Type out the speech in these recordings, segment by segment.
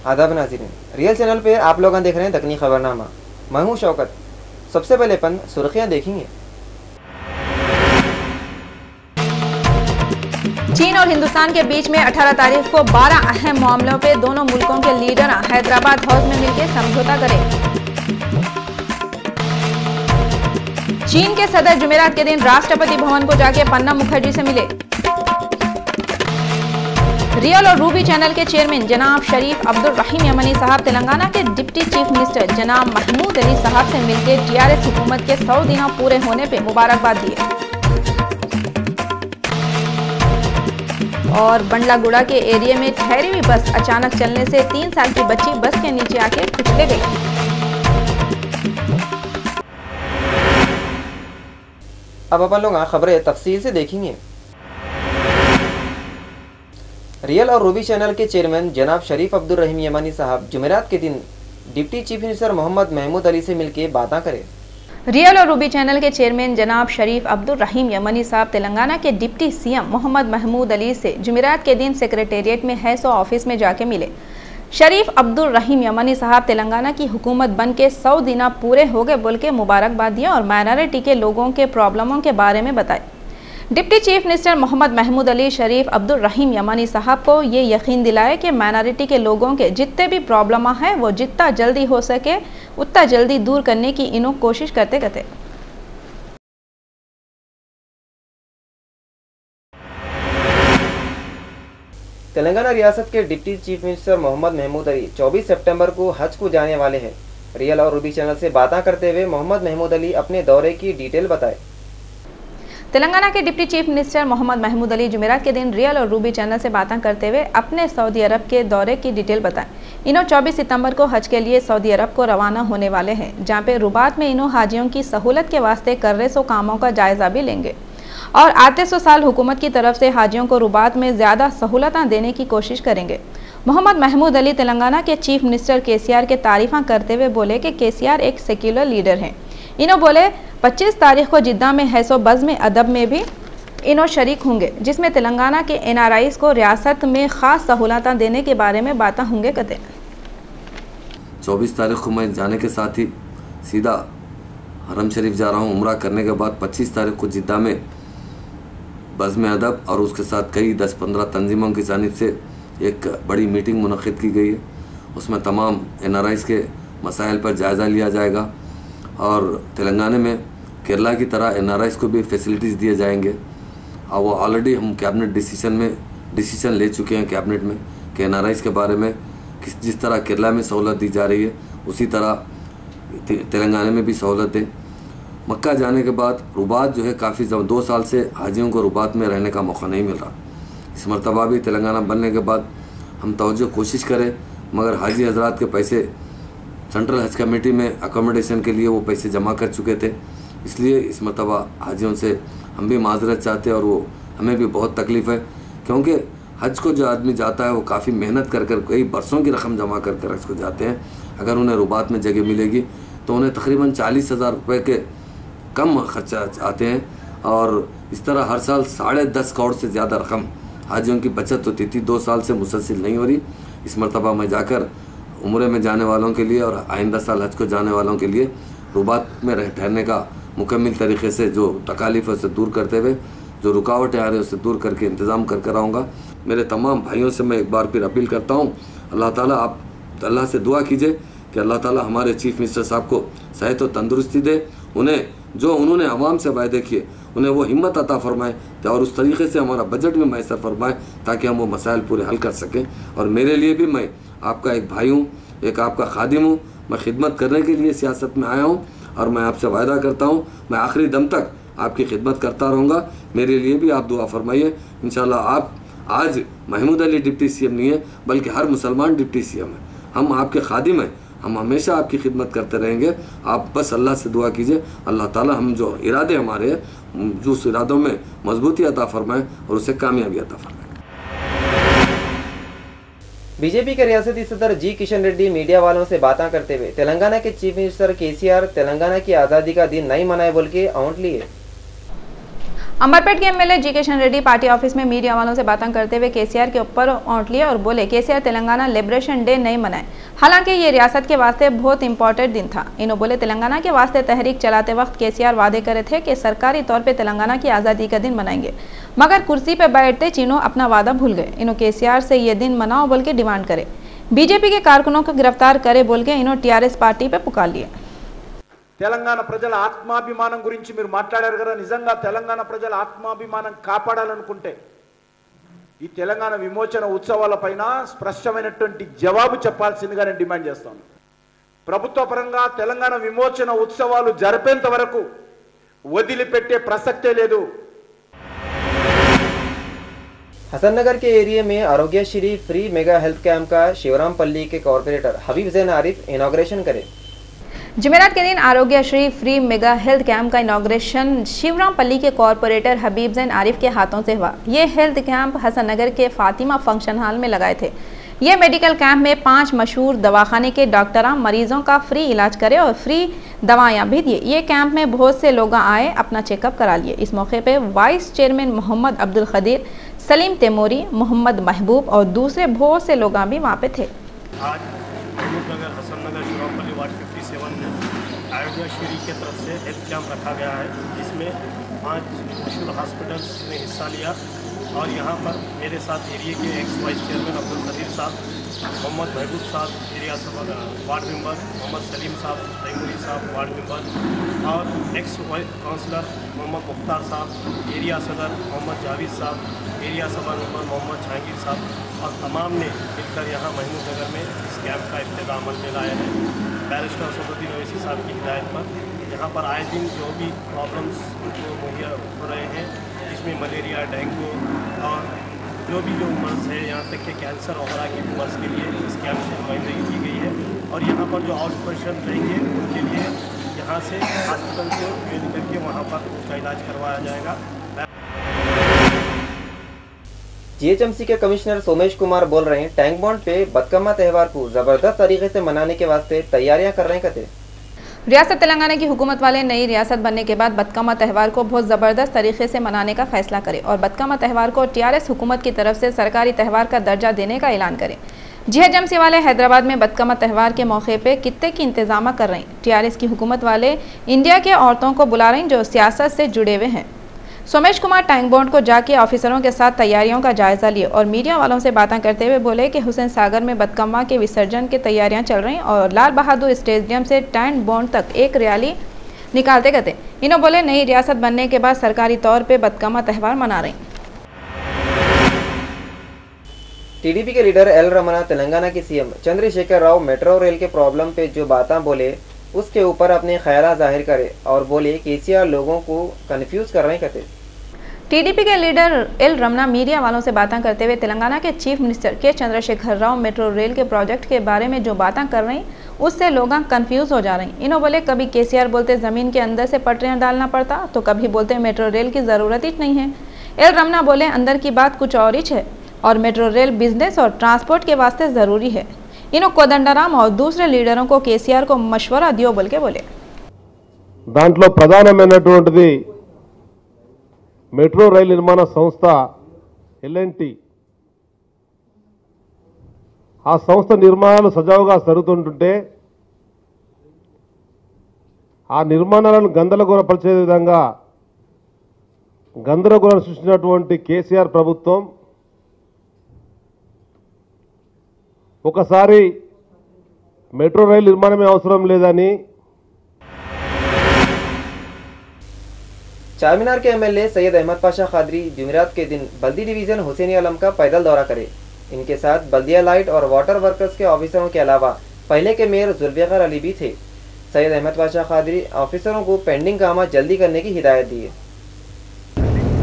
आदाब नाज़रीन, real channel पे आप लोग देख रहे हैं दक्कनी खबरनामा। मैं हूं शौकत। सबसे पहले अपन सुर्खियां देखेंगे। चीन और हिंदुस्तान के बीच में 18 तारीख को 12 अहम मामलों पे दोनों मुल्कों के लीडर हैदराबाद हाउस में मिलकर समझौता करें। चीन के सदर जुमेरात के दिन राष्ट्रपति भवन को जाके प्रणब मुखर्जी से मिले। रियल और रूबी चैनल के चेयरमैन जनाब शरीफ अब्दुल रहीम यमनी साहब तेलंगाना के डिप्टी चीफ मिनिस्टर जनाब महमूद अली साहब से मिलकर टीआरएस हुकूमत के 100 दिन पूरे होने पे मुबारकबाद दिए। और बंडलागुड़ा के एरिया में ठहरी हुई बस अचानक चलने से 3 साल की बच्ची बस के नीचे आके कुचले गई। अब अपन लोग खबरें तफसील से देखेंगे। रियल और रूबी चैनल के चेयरमैन जनाब शरीफ अब्दुल रहीम यमनी साहब जुमेरात के दिन deputy chief minister Mohammed Mahmood Ali से मिलकर बातें करें। रियल और रूबी चैनल के चेयरमैन जनाब शरीफ अब्दुल रहीम यमनी साहब तेलंगाना के डिप्टी सीएम मोहम्मद महमूद अली से जुमेरात के दिन सेक्रेटेरिएट में हैसो ऑफिस में जाके मिले। शरीफ अब्दुल रहीम यमनी साहब तेलंगाना की हुकूमत बन के 100 दिन पूरे हो गए बोल के मुबारकबाद दिया और माइनॉरिटी के लोगों के प्रॉब्लमों के बारे में बताए। Deputy chief minister Mohammed Mahmood Ali Sharif Abdul Rahim Yamani sahab को ये यकीन दिलाए कि माइनॉरिटी के लोगों के जितने भी प्रॉब्लम हैं वो जितना जल्दी हो सके उतना जल्दी दूर करने की इन्हों कोशिश करते करते। तेलंगाना रियासत के deputy chief minister Mohammed Mahmood Ali 24 सितंबर को हज को जाने वाले हैं। रियल और रूबी चैनल से बातें करते हुए मोहम्मद महमूद अली अपने दौरे की डिटेल बताए। तेलंगाना के deputy chief minister Mohammed Mahmood Ali जुमेरात के दिन रियल और रूबी चैनल से बातें करते हुए अपने सऊदी अरब के दौरे की डिटेल बताएं। इन्हों 24 सितंबर को हज के लिए सऊदी अरब को रवाना होने वाले हैं, जहां पे रुबात में इन्हों हाजियों की सहूलत के वास्ते कर रहे सो कामों का जायजा भी लेंगे और आते 100 साल हुकूमत की तरफ से हाजियों को रुबात में ज़्यादा सहूलतें देने की कोशिश करेंगे। मोहम्मद महमूद अली तेलंगाना के चीफ मिनिस्टर केसीआर के तारीफ़ा करते हुए बोले कि केसीआर एक सेक्युलर लीडर हैं। इन्हों बोले 25 तारीख को जिद्दा में हैसो बज़्म अदब में भी इन्हों शरीक होंगे, जिसमें तेलंगाना के एनआरआईज़ को रियासत में ख़ास सहूलतें देने के बारे में बातें होंगे कहते। 24 तारीख को मैं जाने के साथ ही सीधा हरम शरीफ जा रहा हूँ। उम्रा करने के बाद 25 तारीख को जिद्दा में बज़्म अदब और उसके साथ कई 10-15 तंजीमों की जानिब से एक बड़ी मीटिंग मुनक़िद की गई है। उसमें तमाम एनआरआईज़ के मसाइल पर जायज़ा लिया जाएगा और तेलंगाना में केरला की तरह एनआरआईज़ को भी फैसिलिटीज़ दिए जाएंगे। और वो ऑलरेडी हम कैबिनेट डिसीजन ले चुके हैं कैबिनेट में कि एनआरआईज़ के बारे में जिस तरह केरला में सहूलत दी जा रही है उसी तरह तेलंगाना में भी सहूलत दें। मक्का जाने के बाद रुबात जो है काफ़ी 2 साल से हाजियों को रुबात में रहने का मौका नहीं मिल रहा। इस मरतबा भी तेलंगाना बनने के बाद हम तवज्जो कोशिश करें, मगर हाजी हजरात के पैसे सेंट्रल हज कमेटी में अकोमोडेशन के लिए वो पैसे जमा कर चुके थे, इसलिए इस मरतबा हाजियों से हम भी माजरत चाहते हैं और वो हमें भी बहुत तकलीफ़ है, क्योंकि हज को जो आदमी जाता है वो काफ़ी मेहनत कर कई बरसों की रकम जमा कर हज को जाते हैं। अगर उन्हें रुबात में जगह मिलेगी तो उन्हें तकरीबन 40,000 रुपये के कम खर्चा आते हैं और इस तरह हर साल 10.5 करोड़ से ज़्यादा रकम हाजियों की बचत होती थी। 2 साल से मुसलसिल नहीं हो रही। इस मरतबा मैं जाकर उम्रे में जाने वालों के लिए और आइंदा साल हज को जाने वालों के लिए रुबात में ठहरने का मुकम्मल तरीके से जो तकालीफ है उसे दूर करते हुए जो रुकावटें आ रही हैं उसे दूर करके इंतज़ाम कर आऊँगा। मेरे तमाम भाइयों से मैं एक बार फिर अपील करता हूँ, अल्लाह ताला आप अल्लाह से दुआ कीजिए कि अल्लाह ताला हमारे चीफ मिनिस्टर साहब को सेहत और तंदुरुस्ती दे, उन्हें जो उन्होंने आवाम से वायदे किए उन्हें वो हिम्मत अता फरमाए और उस तरीके से हमारा बजट भी मैसर फरमाए ताकि हम वो मसाइल पूरे हल कर सकें। और मेरे लिए भी मैं आपका एक भाई हूँ, एक आपका खादिम हूँ। मैं खिदमत करने के लिए सियासत में आया हूँ और मैं आपसे वायदा करता हूँ मैं आखिरी दम तक आपकी खिदमत करता रहूँगा। मेरे लिए भी आप दुआ फरमाइए। इंशाल्लाह आप आज महमूद अली डिप्टी सीएम नहीं है बल्कि हर मुसलमान डिप्टी सीएम है। हम आपके खादिम हैं, हम हमेशा आपकी खिदमत करते रहेंगे। आप बस अल्लाह से दुआ कीजिए, अल्लाह ताला हम जो इरादे हमारे हैं जो उस इरादों में मजबूती अता फरमाए और उसे कामयाबी अता फरमाए। बीजेपी के रियासती सदर जी किशन रेड्डी मीडिया वालों से बातें करते हुए तेलंगाना के चीफ मिनिस्टर केसीआर तेलंगाना की आज़ादी का दिन नहीं मनाए बोल के आउंट लिए। अंबरपेट के एमएलए जी किशन रेड्डी पार्टी ऑफिस में मीडिया वालों से बातें करते हुए केसीआर के ऊपर औंठ लिए और बोले केसीआर तेलंगाना लिबरेशन डे नहीं मनाए, हालांकि ये रियासत के वास्ते बहुत इंपॉर्टेंट दिन था। इन्होंने बोले तेलंगाना के वास्ते तहरीक चलाते वक्त केसीआर वादे करे थे कि सरकारी तौर पर तेलंगाना की आज़ादी का दिन मनाएंगे, मगर कुर्सी पर बैठते चीनों अपना वादा भूल गए। इन्होंने केसीआर से ये दिन मनाओ बोल के डिमांड करे, बीजेपी के कारकुनों को गिरफ्तार करे बोल के इन्होंने टीआरएस पार्टी पे पुकार लिए। తెలంగాణ ప్రజల ఆత్మాభిమానం గురించి మీరు మాట్లాడారు కదా, నిజంగా తెలంగాణ ప్రజల ఆత్మాభిమానం కాపాడాలనుకుంటే ఈ తెలంగాణ విమోచన ఉత్సవాలపైన స్పష్టమైనటువంటి జవాబు చెప్పాల్సిందిగా నేను డిమాండ్ చేస్తాను। ప్రభుత్వ పరంగా తెలంగాణ విమోచన ఉత్సవాలు జరిపేంత వరకు వదిలిపెట్టే ప్రసక్తే లేదు। हसननगर के एरिया में Aarogyasri free mega health camp का शिवरामपल्ली के कॉर्पोरेटर हबीब जैन आरिफ इनॉग्रेशन करे। जुमेरात के दिन Aarogyasri free mega health camp का इनॉग्रेशन शिवरामपल्ली के कॉर्पोरेटर हबीब जैन आरिफ के हाथों से हुआ। ये हेल्थ कैंप हसननगर के फातिमा फंक्शन हॉल में लगाए थे। ये मेडिकल कैंप में 5 मशहूर दवाखाने के डॉक्टर मरीजों का फ्री इलाज करे और फ्री दवाइयाँ भी दिए। ये कैंप में बहुत से लोग आए, अपना चेकअप करा लिए। इस मौके पे वाइस चेयरमैन मोहम्मद अब्दुल खदीर, सलीम तैमूरी, मोहम्मद महबूब और दूसरे बहुत से लोग भी वहाँ पे थे। आज महमूदनगर हसननगर शिवरामपल्ली वार्ड 57 में आरोग्यश्री की तरफ से हेल्थ कैंप रखा गया है, जिसमें 5 मशहूर हॉस्पिटल्स ने हिस्सा लिया। और यहाँ पर मेरे साथ एरिया के x vice chairman Abdul Khadir साहब, मोहम्मद महबूब साहब एरिया सभा वार्ड मेंबर, मोहम्मद सलीम साहब तैमूरी साहब वार्ड मेंबर और ex vice councillor Mohammed Mukhtar साहब, एरिया सदर मोहम्मद जावेद साहब, एरिया सभा मेंबर मोहम्मद जहांगीर साहब और तमाम ने मिलकर यहाँ महमूदनगर में इस कैंप का इब्तिदा अमल में लाया है। बैरिस्टर असदुद्दीन ओवैसी साहब की हिदायत पर यहाँ पर आए दिन जो भी प्रॉब्लम्स उनको मुहैया हो रहे हैं, इसमें मलेरिया, डेंगू और जो मर्ज है, यहाँ तक कि कैंसर वगैरह की मर्ज के लिए इस कैंप से नुमाइंदगी की गई है। और यहाँ पर जो आउट पेशेंट रहेंगे उनके लिए यहाँ से हॉस्पिटल से ज्वाइन करके वहाँ पर उसका इलाज करवाया जाएगा। जीएचएमसी के कमिश्नर सोमेश कुमार बोल रहे हैं टैंक बॉन्ड पे बदकम्मा त्यौहार को जबरदस्त तरीके से मनाने के वास्ते तैयारियां कर रहे हैं। रियासत तेलंगाना की हुकूमत वाले नई रियासत बनने के बाद बदकम्मा त्यौहार को बहुत ज़बरदस्त तरीके से मनाने का फैसला करें और बदकम्मा त्यौहार को टीआरएस हुकूमत की तरफ से सरकारी त्यौहार का दर्जा देने का ऐलान करें। जीएचएमसी वाले हैदराबाद में बदकम्मा त्यौहार के मौके पे कितने की इंतजाम कर रहे हैं। टीआरएस की हुकूमत वाले इंडिया के औरतों को बुला रहे हैं जो सियासत से जुड़े हुए हैं। सोमेश कुमार टैंक बॉन्ड को जाके ऑफिसरों के साथ तैयारियों का जायजा लिए और मीडिया वालों से बातें करते हुए बोले कि हुसैन सागर में बदकम्मा के विसर्जन की तैयारियां चल रही और लाल बहादुर स्टेडियम से टैंक बॉन्ड तक एक रैली निकालते गए। इन्होंने बोले नई रियासत बनने के बाद सरकारी तौर पे बदकम्मा त्यौहार मना रहे। टीडीपी के लीडर एल रमना तेलंगाना के CM Chandrashekhar Rao metro rail के प्रॉब्लम पे जो बातें बोले उसके ऊपर अपने ख्याल जाहिर करे और बोले केसीआर लोगों को कंफ्यूज कर रहे कहते। टीडीपी के लीडर एल रमना मीडिया वालों से बातें करते हुए तेलंगाना के चीफ मिनिस्टर के चंद्रशेखर राव मेट्रो रेल के प्रोजेक्ट के बारे में जो बातें कर रहे हैं उससे लोग कंफ्यूज हो जा रहे हैं। इन्होंने बोले कभी केसीआर बोलते ज़मीन के अंदर से पटरियां डालना पड़ता तो कभी बोलते मेट्रो रेल की ज़रूरत ही नहीं है। एल रमना बोले अंदर की बात कुछ और ही है और मेट्रो रेल बिजनेस और ट्रांसपोर्ट के वास्ते ज़रूरी है। इन्होंने कोदंडराम और दूसरे लीडरों को केसीआर को मशवरा दियो बोल के बोले। దాంట్లో ప్రధానమైనటువంటిది మెట్రో రైలు నిర్మాణ సంస్థ ఎల్ఎన్టీ ఆ సంస్థ నిర్మాణాలు సజావుగా జరుగుతుంటే ఆ నిర్మాణాలను గందరగోళపరిచే విధంగా గందరగోళం సృష్టించినటువంటి కేసీఆర్ ప్రభుత్వం ఒకసారి మెట్రో రైలు నిర్మాణమే అవసరం లేదని चारमीनार के एमएलए सैयद अहमद पाशा खादरी जुमेरात के दिन बल्दी डिवीजन हुसैनी आलम का पैदल दौरा करे। इनके साथ बल्दिया लाइट और वाटर वर्कर्स के ऑफिसरों के अलावा पहले के मेयर जुल्फिकार अली भी थे। सैयद अहमद पाशा खादरी ऑफिसरों को पेंडिंग काम जल्दी करने की हिदायत दी है।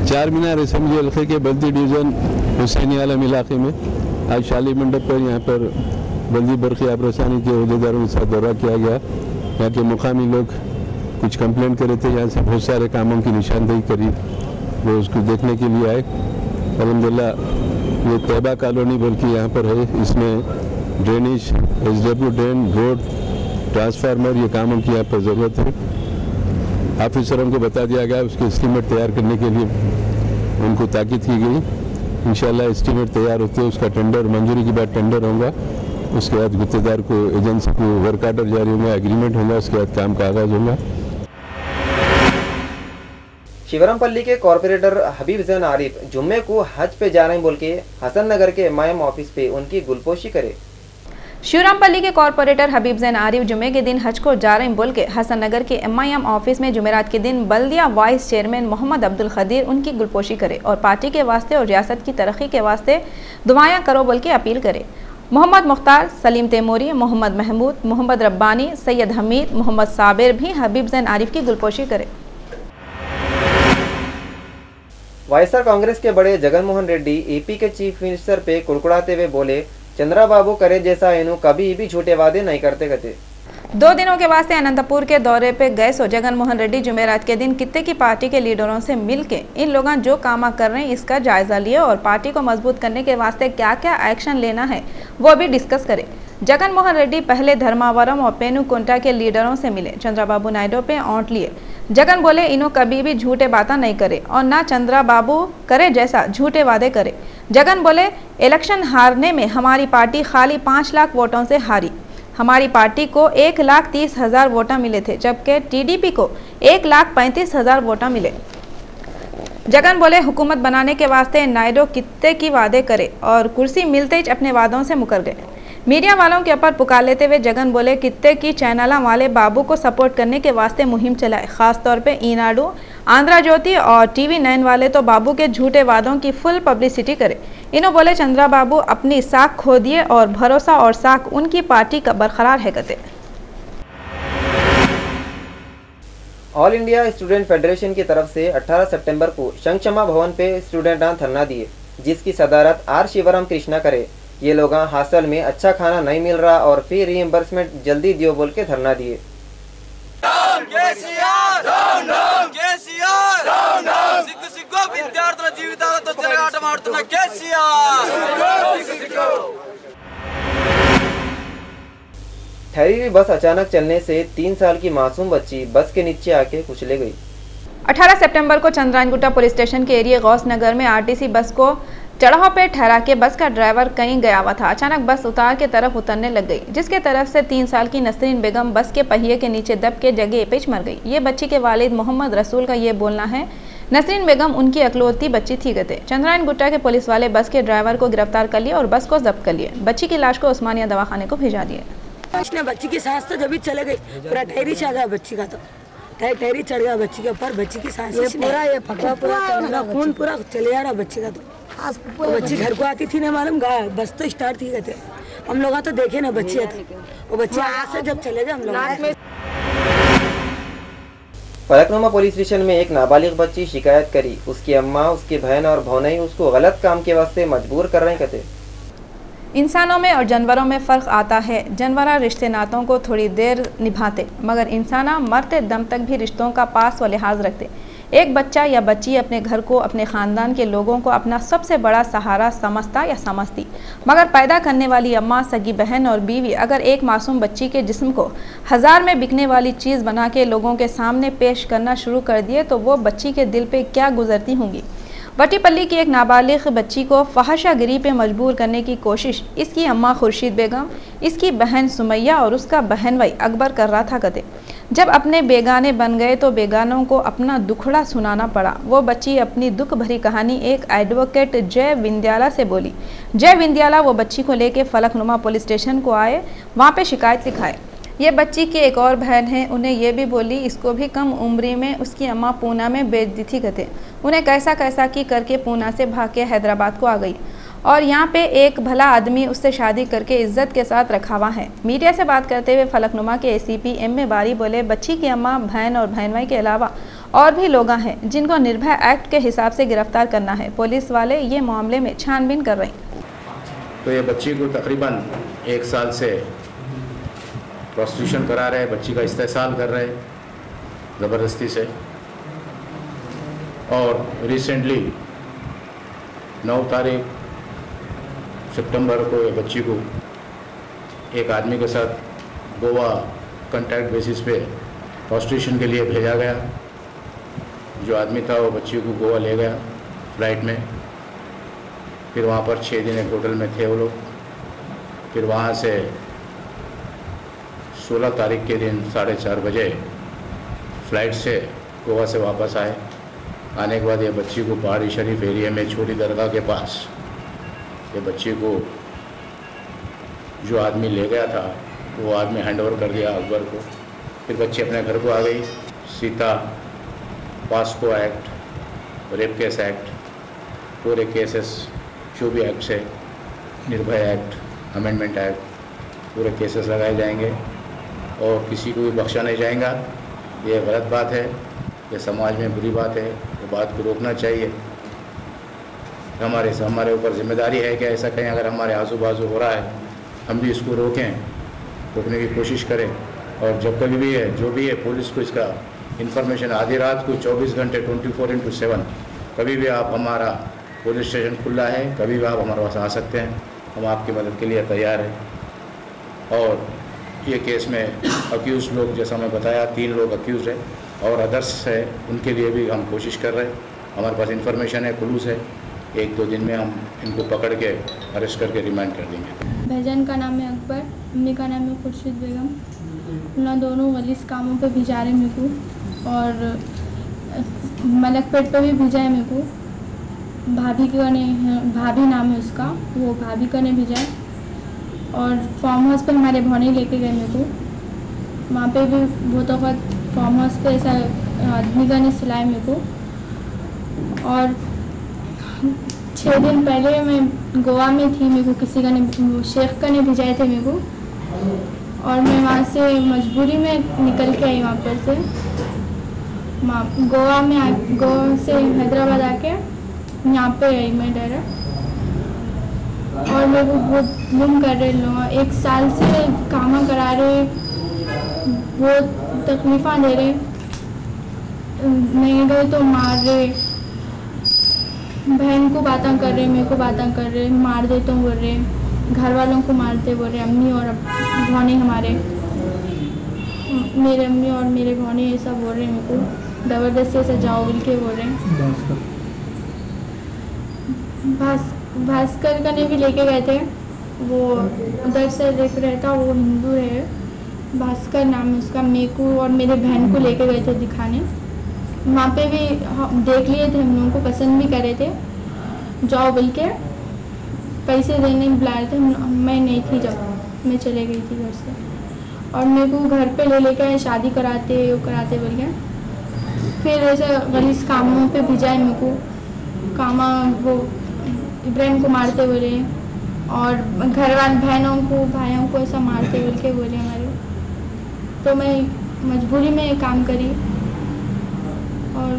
चारमीनार असेंबली हल्के के बल्दी डिवीजन हुसैनी आलम इलाके में आज शाली मंडप पर यहाँ पर बल्दी बरक़ी आबरसानी के अहदेदारों के साथ दौरा किया गया। यहाँ के मुकामी लोग कुछ कंप्लेंट करे थे, यहाँ से बहुत सारे कामों की निशानदेही करी, वो उसको देखने के लिए आए। अल्हम्दुलिल्लाह ये तैयबा कॉलोनी बोल के यहाँ पर है, इसमें drainage, SW drain, road, transformer, ये कामों की यहाँ पर ज़रूरत है। ऑफिसरों को बता दिया गया, उसके एस्टीमेट तैयार करने के लिए उनको ताकीद की गई। इंशाल्लाह एस्टीमेट तैयार होते हैं, उसका टेंडर मंजूरी के बाद टेंडर होगा, उसके बाद गुत्तेदार को एजेंसी को वर्क आर्डर जारी होगा, एग्रीमेंट होगा, उसके बाद काम का आगाज होगा। शिवरामपल्ली के कॉर्पोरेटर हबीब जैन आरिफ जुम्मे को हज पे जा रहे हैं बोल के हसन नगर के एमआईएम ऑफिस पे उनकी गुलपोशी करे। शिवरामपल्ली के कॉर्पोरेटर हबीब जैन आरिफ जुमे के दिन हज को जा रहे हैं बोल के हसन नगर के एमआईएम ऑफिस में जुमेरात के दिन बल्दिया वाइस चेयरमैन मोहम्मद अब्दुल खदीर उनकी गुलपोशी करे और पार्टी के वास्ते और रियासत की तरक्की के वास्ते दुआएं करो बोल के अपील करे। मोहम्मद मुख्तार, सलीम तैमूरी, मोहम्मद महमूद, मोहम्मद रब्बानी, सैयद हमीद, मोहम्मद साबिर भी हबीब जैन आरिफ की गुलपोशी करे। वायएसआर कांग्रेस के बड़े जगन मोहन रेड्डी एपी के चीफ मिनिस्टर पे कुड़कुड़ाते हुए बोले, चंद्राबाबू करे जैसा इन्हों कभी भी झूठे वादे नहीं करते कहते। 2 दिनों के वास्ते अनंतपुर के दौरे पे गए सो जगन मोहन रेड्डी जुमेरात के दिन कित्ते की पार्टी के लीडरों से मिलके इन लोगों जो काम कर रहे हैं इसका जायजा लिए और पार्टी को मजबूत करने के वास्ते क्या क्या एक्शन लेना है वो भी डिस्कस करे। जगन मोहन रेड्डी पहले धर्मावरम और पेनुकुंटा के लीडरों से मिले, चंद्राबाबू नायडू पे औंठ लिए। जगन बोले इन्हों कभी भी झूठे बातें नहीं करे और ना चंद्राबाबू करे जैसा झूठे वादे करे। जगन बोले इलेक्शन हारने में हमारी पार्टी खाली 5 लाख वोटों से हारी। हमारी पार्टी को 1,30,000 वोटा मिले थे जबकि टीडीपी को 1,35,000 वोटा मिले। जगन बोले हुकूमत बनाने के वास्ते नायडू कित्ते की वादे करे और कुर्सी मिलते ही अपने वादों से मुकर गए। मीडिया वालों के ऊपर पुकार लेते हुए जगन बोले कित्ते की चैनल वाले बाबू को सपोर्ट करने के वास्ते मुहिम चलाए, खास तौर पे ईनाडू, आंध्रा ज्योति और टीवी 9 वाले तो बाबू के झूठे वादों की फुल पब्लिसिटी करे। इन्हों बोले चंद्राबाबू अपनी साख खो दिए और भरोसा और साख उनकी पार्टी का बरकरार है कहते। ऑल इंडिया स्टूडेंट फेडरेशन की तरफ से 18 सितंबर को शंखचमा भवन पे स्टूडेंट धरना दिए, जिसकी सदारत आर शिवराम कृष्णा करे। ये लोग हॉस्टल में अच्छा खाना नहीं मिल रहा और फी रीइंबर्समेंट जल्दी दियो बोल के धरना दिए। ठहरी हुई बस अचानक चलने से 3 साल की मासूम बच्ची बस के नीचे आके कुचले गई। 18 सितंबर को चंद्रायनगुट्टा पुलिस स्टेशन के एरिया गौस नगर में आरटीसी बस को चढ़ाव पे ठहरा के बस का ड्राइवर कहीं गया हुआ था। अचानक बस उतार के तरफ उतरने लग गई, जिसके तरफ से 3 साल की नसरीन बेगम बस के पहिए के नीचे दब के जगह पेच मर गई। ये बच्ची के वालिद मोहम्मद रसूल का ये बोलना है। नसरीन बेगम उनकी अकलौती बच्ची थी गते। चंद्रायनगुट्टा के पुलिस वाले बस के ड्राइवर को गिरफ्तार कर लिया और बस को जब्त कर लिया। बच्ची की लाश को उस्मानिया दवाखाने को भेजा दिया। उसने बच्ची की सांस तो जब चले गई, पूरा टहरी छा गया बच्ची का, तो टहरी चढ़ गया बच्ची के ऊपर। बच्ची की सांस ये फटा पूरा खून पूरा चले जा रहा बच्ची का। तो बच्ची घर को आती थी ना मालूम, बस तो स्टार्ट थी कहते। हम लोग तो देखे ना बच्ची वो बच्चे यहाँ से जब चले गए हम लोग। फलकनुमा पुलिस स्टेशन में एक नाबालिग बच्ची शिकायत करी, उसकी अम्मा, उसकी बहन और भौनाई उसको गलत काम के वास्ते मजबूर कर रहे कहते। इंसानों में और जानवरों में फ़र्क आता है। जानवर रिश्ते नातों को थोड़ी देर निभाते, मगर इंसाना मरते दम तक भी रिश्तों का पास व लिहाज रखते। एक बच्चा या बच्ची अपने घर को, अपने ख़ानदान के लोगों को अपना सबसे बड़ा सहारा समझता या समझती, मगर पैदा करने वाली अम्मा, सगी बहन और बीवी अगर एक मासूम बच्ची के जिस्म को 1000 में बिकने वाली चीज़ बना के लोगों के सामने पेश करना शुरू कर दिए तो वो बच्ची के दिल पे क्या गुजरती होंगी। वटीपल्ली की एक नाबालिग बच्ची को फहाशागिरी पे मजबूर करने की कोशिश इसकी अम्मा खुर्शीद बेगम, इसकी बहन सुमैया और उसका बहन भाई अकबर कर रहा था कहते। जब अपने बेगाने बन गए तो बेगानों को अपना दुखड़ा सुनाना पड़ा। वो बच्ची अपनी दुख भरी कहानी एक एडवोकेट जय विंध्याला से बोली। जय विंध्याला वो बच्ची को लेके फलकनुमा पुलिस स्टेशन को आए, वहाँ पे शिकायत लिखाए। ये बच्ची की एक और बहन है, उन्हें ये भी बोली इसको भी कम उम्री में उसकी अम्मा पूना में बेच दी थी कहते। उन्हें कैसा कैसा की करके पूना से भाग के हैदराबाद को आ गई और यहाँ पे एक भला आदमी उससे शादी करके इज्जत के साथ रखा हुआ है। मीडिया से बात करते हुए फलकनुमा के एसीपी एम बारी बोले बच्ची की अम्मा, बहन और बहन भाई के अलावा और भी लोग हैं जिनको निर्भया एक्ट के हिसाब से गिरफ्तार करना है। पुलिस वाले ये मामले में छानबीन कर रहे हैं। तो ये बच्ची को तकरीबन 1 साल से प्रोस्टिट्यूशन करा रहे, बच्ची का इस्तेसाल कर रहे ज़बरदस्ती से। और रिसेंटली 9 तारीख सितंबर को ये बच्ची को एक आदमी के साथ गोवा कॉन्ट्रैक्ट बेसिस पे प्रोस्टिट्यूशन के लिए भेजा गया। जो आदमी था वो बच्ची को गोवा ले गया फ्लाइट में। फिर वहाँ पर 6 दिन एक होटल में थे वो लोग। फिर वहाँ से 16 तारीख के दिन 4:30 बजे फ़्लाइट से गोवा से वापस आए। आने के बाद ये बच्ची को पहाड़ी शरीफ एरिया में छोटी दरगाह के पास ये बच्ची को जो आदमी ले गया था वो आदमी हैंडओवर कर दिया अकबर को। फिर बच्ची अपने घर को आ गई। Sita, POCSO act, rape case act, पूरे केसेस जो भी एक्ट है, निर्भया एक्ट, अमेंडमेंट एक्ट, पूरे केसेस लगाए जाएंगे और किसी को भी बख्शा नहीं जाएगा। ये गलत बात है, ये समाज में बुरी बात है, ये बात को रोकना चाहिए। हमारे ऊपर जिम्मेदारी है कि ऐसा कहीं अगर हमारे आजू बाजू हो रहा है हम भी इसको रोकने की कोशिश करें। और जब कभी भी है जो भी है पुलिस को इसका इन्फॉर्मेशन आधी रात को 24 घंटे 24/7 कभी भी आप हमारा पुलिस स्टेशन खुला है, कभी भी आप हमारे पास आ सकते हैं। हम आपकी मदद के लिए तैयार हैं। और ये केस में अक्यूज़ लोग जैसा मैं बताया 3 लोग अक्यूज़ है और अदर्स है, उनके लिए भी हम कोशिश कर रहे हैं। हमारे पास इन्फॉर्मेशन है, क्लूज़ है। 1-2 दिन में हम इनको पकड़ के अरेस्ट करके रिमांड कर देंगे। भाईजान का नाम है अकबर, अम्मी का नाम है खुर्शीद बेगम। उन दोनों गलीस कामों पे भिजा रहे मेरे को और मलकपेट पे भी भिजा है मेरे को। भाभी नाम है उसका, वो भाभी का ने भिजा है। और फार्म हाउस पे हमारे भौने लेके गए मेरे को। वहाँ पे भी बहुत वक्त फार्म हाउस पे ऐसा आदमी का ने सिलाया मेरे को। और 6 दिन पहले मैं गोवा में थी, मेरे को किसी का ने शेख का ने भिजाए थे मेरे को। और मैं वहाँ से मजबूरी में निकल के आई वहाँ पर से। गोवा से हैदराबाद आके यहाँ पे आई मैं डायरेक्ट। और मेरे को बहुत जुल्म कर रहे लोग, 1 साल से कामा करा रहे, बहुत तकलीफ़ा दे रहे, नहीं गए तो मार रहे, बहन को बातें कर रहे, मेरे को बातें कर रहे, मार दे तो बोल रहे, घर वालों को मारते बोल रहे, अम्मी और भौने हमारे, मेरे अम्मी और मेरे भौने ये सब बोल रहे मेरे को ज़बरदस्ती से जाओ बोल के बोल रहे। भास्कर का ने भी लेके गए थे, वो उधर से देख रहा था, वो हिंदू है, भास्कर नाम है उसका। मेरे को और मेरे बहन को लेके गए थे दिखाने। वहाँ पे भी देख लिए थे, हम लोगों को पसंद भी करे थे, जाओ बोल के पैसे देने बुला रहे थे। मैं नहीं थी जब मैं चले गई थी घर से। और मेरे को घर पे ले लेकर शादी कराते वो कराते बोल के फिर ऐसे गलीस कामों पे भिजाए मेरे को। कामा वो इब्राहिम को मारते बोले और घर वाले बहनों को भाइयों को ऐसा मारते बोल के बोले हमारे। तो मैं मजबूरी में काम करी और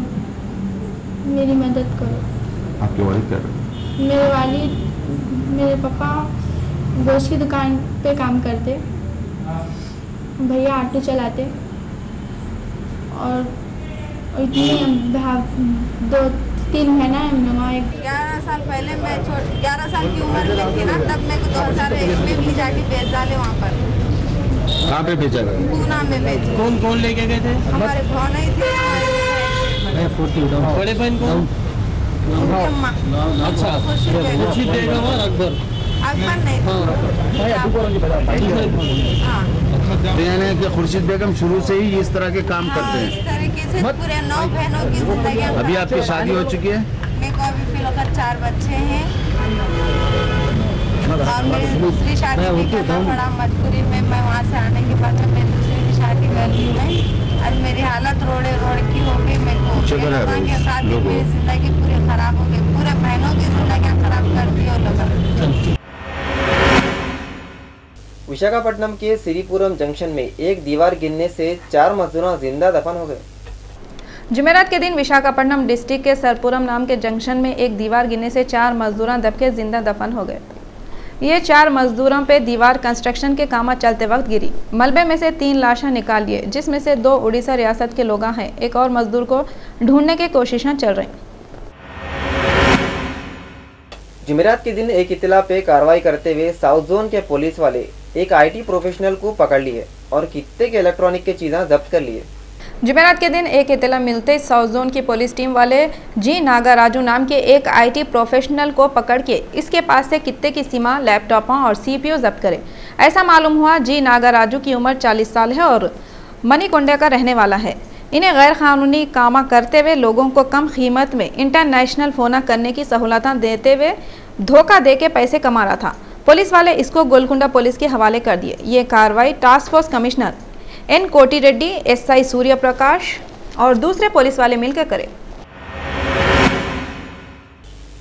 मेरी मदद करो। आपके वालिद क्या करते? मेरे वालिद, मेरे पापा गोश्त की दुकान पे काम करते, भैया ऑटो चलाते। और इतनी 2-3 महीना है हम लोग। 11 साल पहले मैं 11 साल की उम्र में थी ना, तब मेरे को 2001 में भी जाके भेज डाले वहाँ पर। कहाँ पे भेजा? पूना में भेजे। कौन लेके गए थे? हमारे भाव नहीं थे, बड़े बहन को। अच्छा, खुर्शीद बेगम और अकबर नहीं यानी कि खुर्शीद बेगम शुरू से ही इस तरह के काम करते हैं। इस तरीके से पूरे 9 बहनों की जिंदगी। अभी आपकी शादी हो चुकी है? मेरे को अभी फिलहाल 4 बच्चे हैं और मेरी दूसरी शादी भी करना पड़ा मजबूरी में। मैं वहाँ से आने के बाद मैं दूसरी भी शादी कर ली मैं। आज मेरी हालत रोड की हो गई। मेरे को के साथ मेरी जिंदगी पूरी खराब हो गई, पूरे बहनों की जिंदगी खराब कर दी और लोग। विशाखापट्टनम के सिरीपुरम जंक्शन में एक दीवार गिरने से 4 मजदूर जिंदा दफन हो गए। जुमेरात के दिन विशाखापट्टनम डिस्ट्रिक्ट के सरपुरम नाम के जंक्शन में एक दीवार गिरने से 4 मजदूर दबके जिंदा दफन हो गए। ये 4 मजदूरों पे दीवार कंस्ट्रक्शन के काम चलते वक्त गिरी। मलबे में से 3 लाशें निकाल लिए, जिसमें से 2 उड़ीसा रियासत के लोग हैं। एक और मजदूर को ढूंढने की कोशिशें चल रही। जुमेरात के दिन एक इत्तला पे कार्रवाई करते हुए साउथ जोन के पुलिस वाले एक IT प्रोफेशनल को पकड़ लिए और कितने के इलेक्ट्रॉनिक के चीजें जब्त कर लिए। जुमेरात के दिन एक इत्तला मिलते साउथ जोन की पुलिस टीम वाले जी नागाराजू नाम के एक आईटी प्रोफेशनल को पकड़ के इसके पास से कित्ते की सीमा, लैपटॉपों और सीपीयू जब्त करे। ऐसा मालूम हुआ जी नागाराजू की उम्र 40 साल है और मणिकुंडा का रहने वाला है। इन्हें गैर कानूनी कामा करते हुए लोगों को कम कीमत में इंटरनेशनल फ़ोन करने की सहूलत देते हुए धोखा दे के पैसे कमा रहा था। पुलिस वाले इसको गोलकुंडा पुलिस के हवाले कर दिए। ये कार्रवाई टास्क फोर्स कमिश्नर एन कोटी रेड्डी, एसआई सूर्य प्रकाश और दूसरे पुलिस वाले मिलकर करे।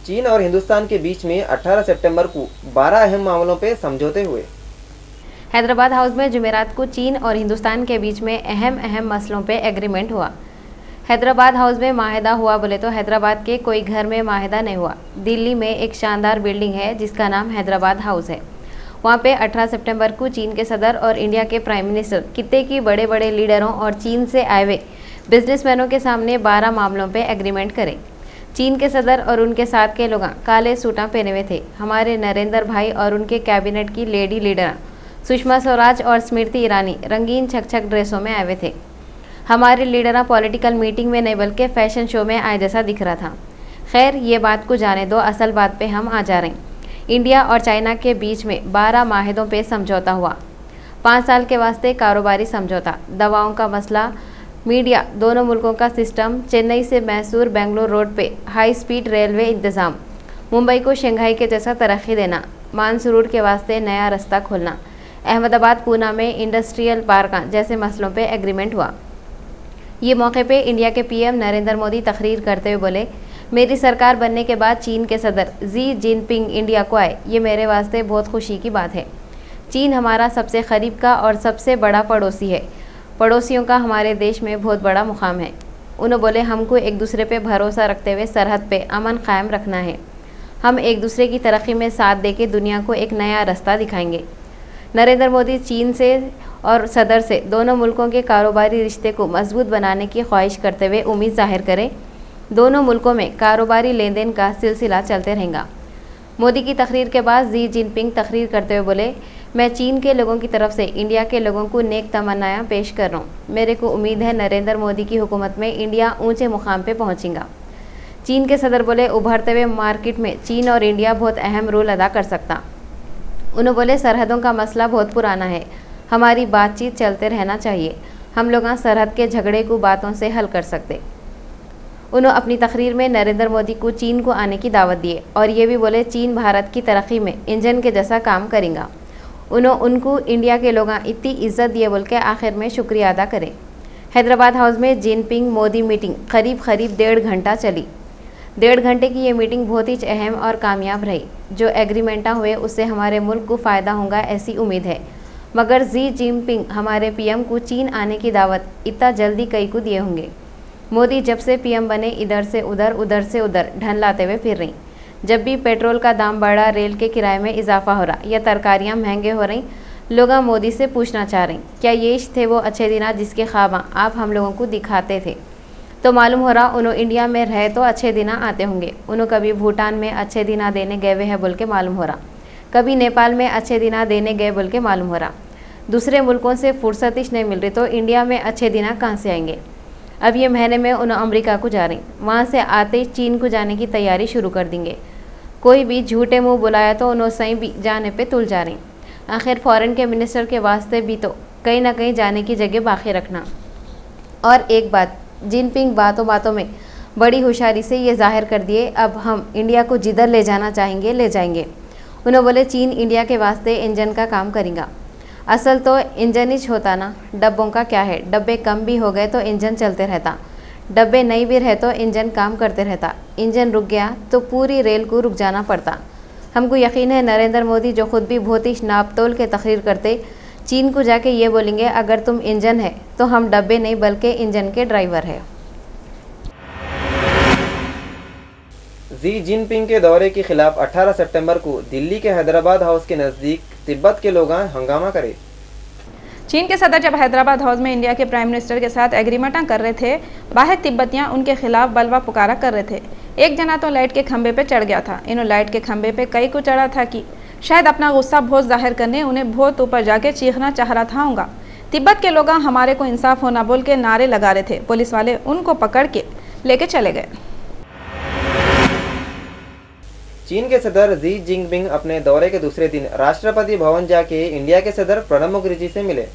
चीन और हिंदुस्तान के बीच में 18 सितंबर को 12 अहम मामलों पे समझौते हुए। हैदराबाद हाउस में जुमेरात को चीन और हिंदुस्तान के बीच में अहम मसलों पे एग्रीमेंट हुआ। हैदराबाद हाउस में माहिदा हुआ बोले तो हैदराबाद के कोई घर में माहिदा नहीं हुआ। दिल्ली में एक शानदार बिल्डिंग है जिसका नाम हैदराबाद हाउस है। वहाँ पे 18 सितंबर को चीन के सदर और इंडिया के प्राइम मिनिस्टर कित्ते की बड़े बड़े लीडरों और चीन से आए हुए बिजनेसमैनों के सामने 12 मामलों पे एग्रीमेंट करे। चीन के सदर और उनके साथ के लोग काले सूटा पहने हुए थे। हमारे नरेंद्र भाई और उनके कैबिनेट की लेडी लीडर सुषमा स्वराज और स्मृति ईरानी रंगीन छक ड्रेसों में आए हुए थे। हमारे लीडर पॉलिटिकल मीटिंग में नहीं बल्कि फैशन शो में आए जैसा दिख रहा था। खैर ये बात को जाने दो, असल बात पे हम आ जा रहे हैं। इंडिया और चाइना के बीच में 12 माहिदों पे समझौता हुआ। 5 साल के वास्ते कारोबारी समझौता, दवाओं का मसला, मीडिया, दोनों मुल्कों का सिस्टम, चेन्नई से मैसूर बेंगलुरु रोड पे हाई स्पीड रेलवे इंतज़ाम, मुंबई को शंघाई के जैसा तरक्की देना, मानसरोवर के वास्ते नया रास्ता खोलना, अहमदाबाद पूना में इंडस्ट्रियल पार्क जैसे मसलों पे एग्रीमेंट हुआ। ये मौके पे इंडिया के पीएम नरेंद्र मोदी तकरीर करते हुए बोले, मेरी सरकार बनने के बाद चीन के सदर जी जिनपिंग इंडिया को आए, ये मेरे वास्ते बहुत खुशी की बात है। चीन हमारा सबसे करीब का और सबसे बड़ा पड़ोसी है। पड़ोसियों का हमारे देश में बहुत बड़ा मुकाम है। उन्होंने बोले, हमको एक दूसरे पे भरोसा रखते हुए सरहद पे अमन कायम रखना है। हम एक दूसरे की तरक्की में साथ देके दुनिया को एक नया रास्ता दिखाएंगे। नरेंद्र मोदी चीन से और सदर से दोनों मुल्कों के कारोबारी रिश्ते को मजबूत बनाने की ख्वाहिश करते हुए उम्मीद जाहिर करें दोनों मुल्कों में कारोबारी लेन देन का सिलसिला चलते रहेगा। मोदी की तकरीर के बाद जी जिनपिंग तकरीर करते हुए बोले, मैं चीन के लोगों की तरफ से इंडिया के लोगों को नेक तमन्नाएं पेश कर रहा हूँ। मेरे को उम्मीद है नरेंद्र मोदी की हुकूमत में इंडिया ऊंचे मुकाम पे पहुँचेगा। चीन के सदर बोले, उभरते हुए मार्केट में चीन और इंडिया बहुत अहम रोल अदा कर सकता। उन्होंने बोले, सरहदों का मसला बहुत पुराना है, हमारी बातचीत चलते रहना चाहिए। हम लोग सरहद के झगड़े को बातों से हल कर सकते। उन्होंने अपनी तकरीर में नरेंद्र मोदी को चीन को आने की दावत दी और ये भी बोले, चीन भारत की तरक्की में इंजन के जैसा काम करेगा। उन्होंने उनको इंडिया के लोग इतनी इज्जत दिए बोल के आखिर में शुक्रिया अदा करें। हैदराबाद हाउस में जिनपिंग मोदी मीटिंग करीब 1.5 घंटा चली। 1.5 घंटे की ये मीटिंग बहुत ही अहम और कामयाब रही। जो एग्रीमेंटा हुए उससे हमारे मुल्क को फ़ायदा होगा ऐसी उम्मीद है। मगर जी जिनपिंग हमारे पीएम को चीन आने की दावत इतना जल्दी कई को दिए होंगे। मोदी जब से पीएम बने इधर से उधर से उधर ढन लाते हुए फिर रही। जब भी पेट्रोल का दाम बढ़ा, रेल के किराए में इजाफा हो रहा या तरकारियाँ महंगे हो रही, लोग मोदी से पूछना चाह रहे क्या ये थे वो अच्छे दिन जिसके ख्वाब आप हम लोगों को दिखाते थे। तो मालूम हो रहा उन्होंने इंडिया में रहे तो अच्छे दिन आते होंगे। उन्होंने कभी भूटान में अच्छे दिन देने गए हुए हैं बोल के मालूम हो रहा, कभी नेपाल में अच्छे दिन देने गए बोल के मालूम हो रहा। दूसरे मुल्कों से फुर्सत नहीं मिल रही तो इंडिया में अच्छे दिन कहाँ से आएंगे। अब ये महीने में उन्हें अमेरिका को जा रही, वहाँ से आते ही चीन को जाने की तैयारी शुरू कर देंगे। कोई भी झूठे मुँह बुलाया तो उन्होंने सही भी जाने पे तुल जा रही। आखिर फॉरेन के मिनिस्टर के वास्ते भी तो कहीं ना कहीं जाने की जगह बाकी रखना। और एक बात, जिनपिंग बातों बातों में बड़ी होशियारी से ये जाहिर कर दिए, अब हम इंडिया को जिधर ले जाना चाहेंगे ले जाएंगे। उन्होंने बोले, चीन इंडिया के वास्ते इंजन का काम करेगा। असल तो इंजन ही होता ना, डब्बों का क्या है, डब्बे कम भी हो गए तो इंजन चलते रहता, डब्बे नहीं भी रहे तो इंजन काम करते रहता। इंजन रुक गया तो पूरी रेल को रुक जाना पड़ता। हमको यकीन है नरेंद्र मोदी जो खुद भी बहुत ही नापतोल के तकरीर करते, चीन को जाके ये बोलेंगे अगर तुम इंजन है तो हम डब्बे नहीं बल्कि इंजन के ड्राइवर है। जी जिनपिंग के दौरे के खिलाफ 18 सितंबर को दिल्ली के हैदराबाद हाउस के नज़दीक तिब्बत के लोग हंगामा करे। चीन के सदर जब हैदराबाद हाउस में इंडिया के प्राइम मिनिस्टर के साथ एग्रीमेंट कर रहे थे, बाहर तिब्बतियां उनके खिलाफ बलवा पुकारा कर रहे थे। एक जना तो लाइट के खंबे पे चढ़ गया था। इन्होंने लाइट के खंबे पे कई को चढ़ा था कि शायद अपना गुस्सा बहुत जाहिर करने उन्हें बहुत ऊपर जाके चीखना चाह रहा था होगा। तिब्बत के लोग हमारे को इंसाफ होना बोल के नारे लगा रहे थे। पुलिस वाले उनको पकड़ के लेके चले गए। चीन के सदर जी जिनपिंग अपने दौरे के दूसरे दिन राष्ट्रपति भवन जाके इंडिया के सदर प्रणब मुखर्जी से मिले।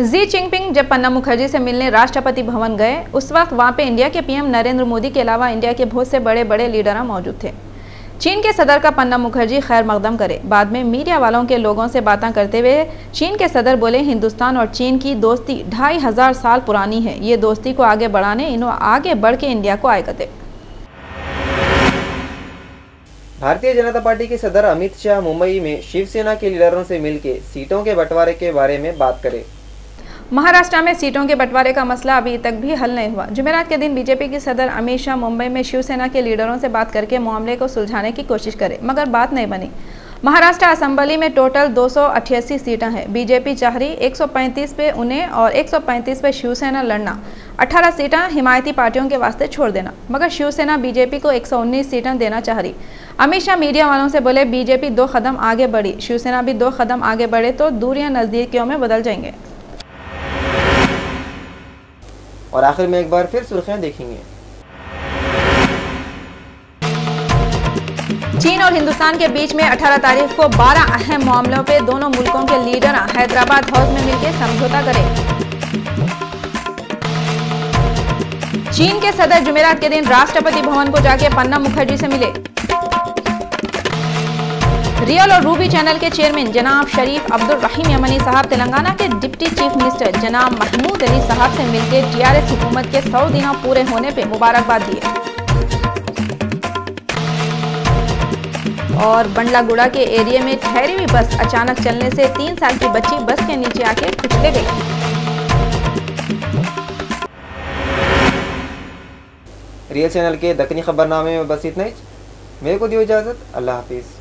जी जिनपिंग जब प्रणब मुखर्जी से मिलने राष्ट्रपति भवन गए, उस वक्त वहां पे इंडिया के पीएम नरेंद्र मोदी के अलावा इंडिया के बहुत से बड़े बड़े लीडर मौजूद थे। चीन के सदर का प्रणब मुखर्जी खैर मकदम करे। बाद में मीडिया वालों के लोगों से बातें करते हुए चीन के सदर बोले, हिंदुस्तान और चीन की दोस्ती 2500 साल पुरानी है। ये दोस्ती को आगे बढ़ाने इन्हों आगे बढ़ के इंडिया को आए करते। भारतीय जनता पार्टी के सदर अमित शाह मुंबई में शिवसेना के लीडरों से मिलकर सीटों के बंटवारे के बारे में बात करे। महाराष्ट्र में सीटों के बंटवारे का मसला अभी तक भी हल नहीं हुआ। जुमेरात के दिन बीजेपी के सदर अमित शाह मुंबई में शिवसेना के लीडरों से बात करके मामले को सुलझाने की कोशिश करे, मगर बात नहीं बनी। महाराष्ट्र असेंबली में टोटल 288 सीटें हैं। बीजेपी चाह रही 135 पे उन्हें और 135 पे शिवसेना लड़ना, 18 सीटें हिमायती पार्टियों के वास्ते छोड़ देना, मगर शिवसेना बीजेपी को 119 सीटें देना चाह रही। अमित शाह मीडिया वालों से बोले, बीजेपी 2 कदम आगे बढ़ी, शिवसेना भी 2 कदम आगे बढ़े तो दूरियां नजदीकियों में बदल जाएंगे। और आखिर में एक बार फिर सुर्खियां देखेंगे। चीन और हिंदुस्तान के बीच में 18 तारीख को 12 अहम मामलों पे दोनों मुल्कों के लीडर हैदराबाद हाउस में मिलकर समझौता करें। चीन के सदर जुमेरात के दिन राष्ट्रपति भवन को जाके प्रणब मुखर्जी से मिले। रियल और रूबी चैनल के चेयरमैन जनाब शरीफ अब्दुल रहीम यमनी साहब तेलंगाना के डिप्टी चीफ मिनिस्टर जनाब महमूद अली साहब से मिलकर टीआरएस हुकूमत के 100 दिन पूरे होने पे मुबारकबाद दिए। और बंडलागुड़ा के एरिया में ठहरी हुई बस अचानक चलने से 3 साल की बच्ची बस के नीचे आके कुचले गई। रियल चैनल के दक्कनी खबरनामे में बस इतना ही। मेरे को दियो इजाजत। अल्लाह हाफिज।